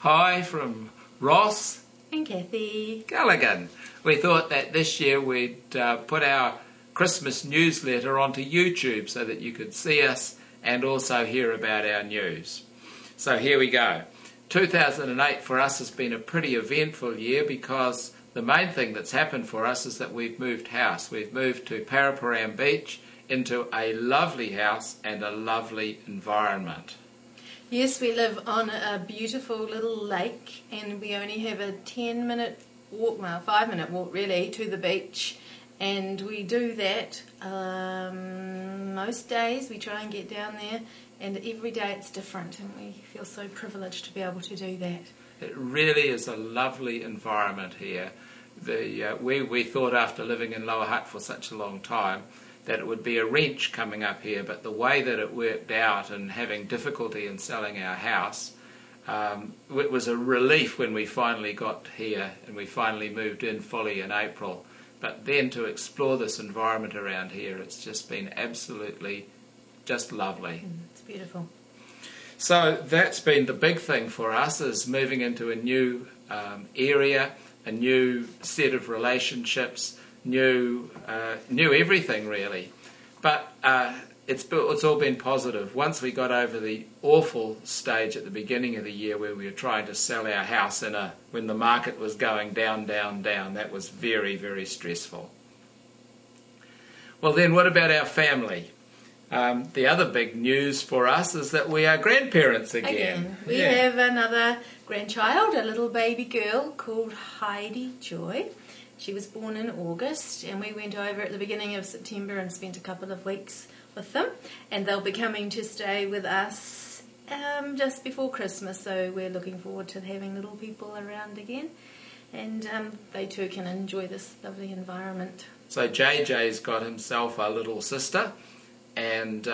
Hi from Ross and Kathy Callaghan. We thought that this year we'd put our Christmas newsletter onto YouTube so that you could see us and also hear about our news. So here we go. 2008 for us has been a pretty eventful year because the main thing that's happened for us is that we've moved house. We've moved to Paraparaumu Beach into a lovely house and a lovely environment. Yes, we live on a beautiful little lake and we only have a 10-minute walk, well 5-minute walk really, to the beach, and we do that most days. We try and get down there, and every day it's different, and we feel so privileged to be able to do that. It really is a lovely environment here. We thought after living in Lower Hutt for such a long time that it would be a wrench coming up here, but the way that it worked out and having difficulty in selling our house, it was a relief when we finally got here and we finally moved in fully in April. But then to explore this environment around here, it's just been absolutely just lovely. It's beautiful. So that's been the big thing for us, is moving into a new area, a new set of relationships, new everything really. But it's all been positive. Once we got over the awful stage at the beginning of the year where we were trying to sell our house when the market was going down, that was very, very stressful. Well then, what about our family? The other big news for us is that we are grandparents again. We have another grandchild, a little baby girl called Heidi Joy. She was born in August, and we went over at the beginning of September and spent a couple of weeks with them, and they'll be coming to stay with us just before Christmas, so we're looking forward to having little people around again, and they too can enjoy this lovely environment. So JJ's got himself a little sister, and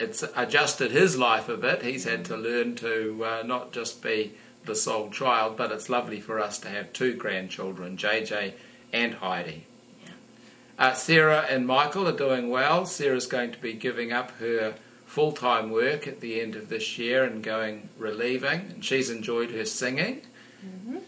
it's adjusted his life a bit. He's had to learn to not just be the sole child, but it's lovely for us to have two grandchildren, JJ and Heidi. Yeah. Sarah and Michael are doing well. Sarah's going to be giving up her full-time work at the end of this year and going relieving, and she's enjoyed her singing. Mm-hmm.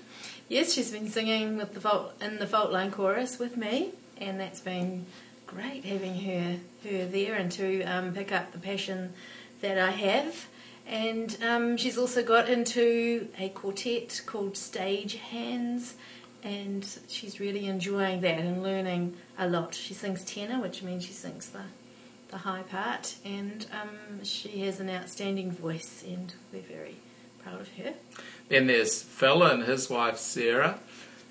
Yes, she's been singing in the Fault Line chorus with me, and that's been great having her there and to pick up the passion that I have. And she's also got into a quartet called Stage Hands, and she's really enjoying that and learning a lot. She sings tenor, which means she sings the high part, and she has an outstanding voice, and we're very proud of her. Then there's Phil and his wife Sarah,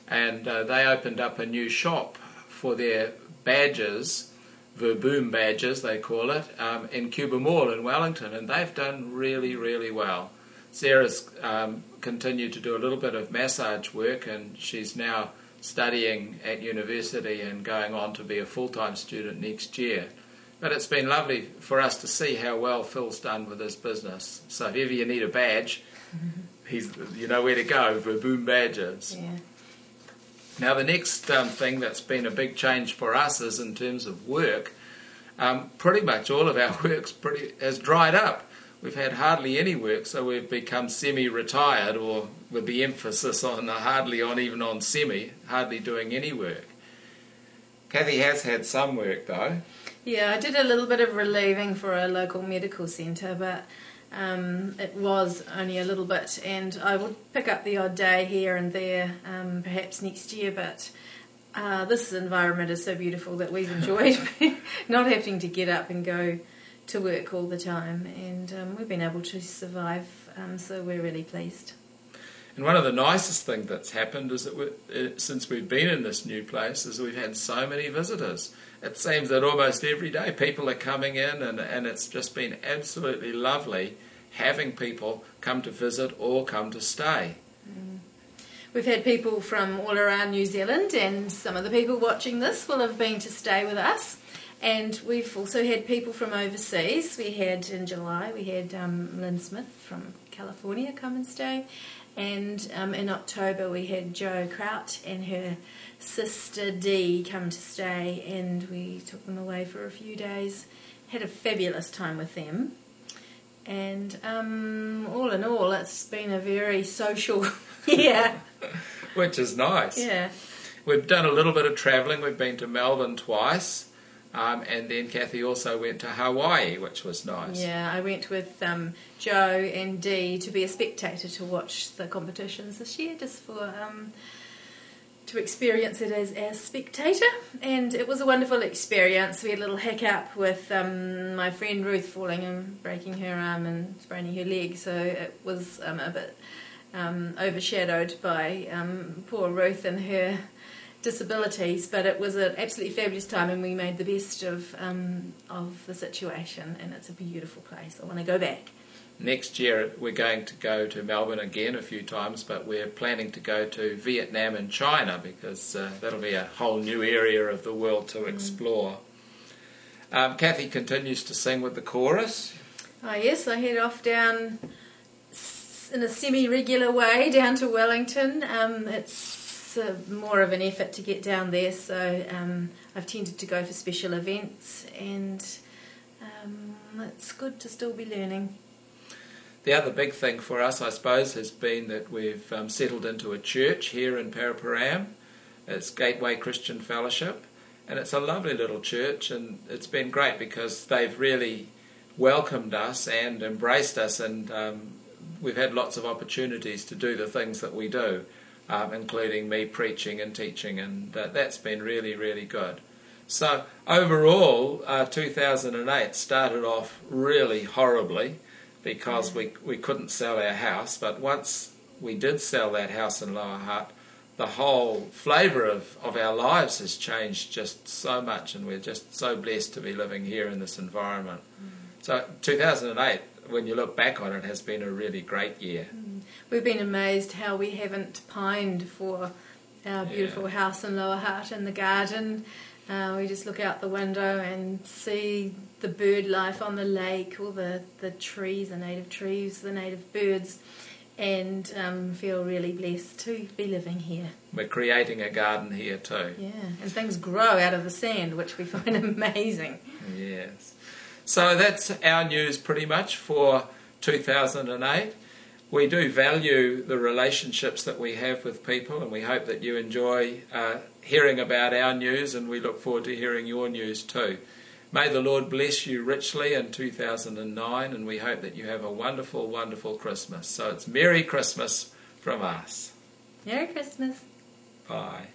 and they opened up a new shop for their badges, Verboom badges they call it, in Cuba Mall in Wellington, and they've done really, really well. Sarah's continued to do a little bit of massage work, and she's now studying at university and going on to be a full-time student next year. But it's been lovely for us to see how well Phil's done with his business. So if ever you need a badge, you know where to go, Verboom badges. Yeah. Now the next thing that's been a big change for us is in terms of work. Pretty much all of our work has dried up. We've had hardly any work, so we've become semi-retired, or with the emphasis on hardly doing any work. Kathy has had some work though. Yeah, I did a little bit of relieving for a local medical centre, but it was only a little bit, and I would pick up the odd day here and there, perhaps next year, but this environment is so beautiful that we've enjoyed not having to get up and go to work all the time, and we've been able to survive, so we're really pleased. And one of the nicest things that's happened is that since we've been in this new place is we've had so many visitors. It seems that almost every day people are coming in, and it's just been absolutely lovely having people come to visit or come to stay. We've had people from all around New Zealand, and some of the people watching this will have been to stay with us. And we've also had people from overseas. We had in July, Lynn Smith from California come and stay. And in October we had Jo Kraut and her sister Dee come to stay, and we took them away for a few days. Had a fabulous time with them. And all in all, it's been a very social year. Which is nice. Yeah. We've done a little bit of travelling. We've been to Melbourne twice, and then Kathy also went to Hawaii, which was nice. Yeah, I went with Joe and Dee to be a spectator to watch the competitions this year, just for to experience it as a spectator, and it was a wonderful experience. We had a little hiccup with my friend Ruth falling and breaking her arm and spraining her leg, so it was a bit overshadowed by poor Ruth and her disabilities, but it was an absolutely fabulous time, and we made the best of the situation, and it's a beautiful place. I want to go back. Next year we're going to go to Melbourne again a few times, but we're planning to go to Vietnam and China, because that'll be a whole new area of the world to explore. Kathy continues to sing with the chorus. Oh yes, I head off down in a semi-regular way down to Wellington. It's more of an effort to get down there, so I've tended to go for special events, and it's good to still be learning. The other big thing for us, I suppose, has been that we've settled into a church here in Paraparaumu. It's Gateway Christian Fellowship, and it's a lovely little church, and it's been great because they've really welcomed us and embraced us, and we've had lots of opportunities to do the things that we do, including me preaching and teaching, and that's been really, really good. So overall, 2008 started off really horribly, because we couldn't sell our house, but once we did sell that house in Lower Hutt, the whole flavour of our lives has changed just so much, and we're just so blessed to be living here in this environment. So 2008, when you look back on it, has been a really great year. We've been amazed how we haven't pined for our beautiful house in Lower Hutt and the garden. We just look out the window and see the bird life on the lake, all the trees, the native birds, and feel really blessed to be living here. We're creating a garden here too. Yeah, and things grow out of the sand, which we find amazing. Yes. So that's our news pretty much for 2008. We do value the relationships that we have with people, and we hope that you enjoy hearing about our news, and we look forward to hearing your news too. May the Lord bless you richly in 2009, and we hope that you have a wonderful, wonderful Christmas. So it's Merry Christmas from us. Merry Christmas. Bye.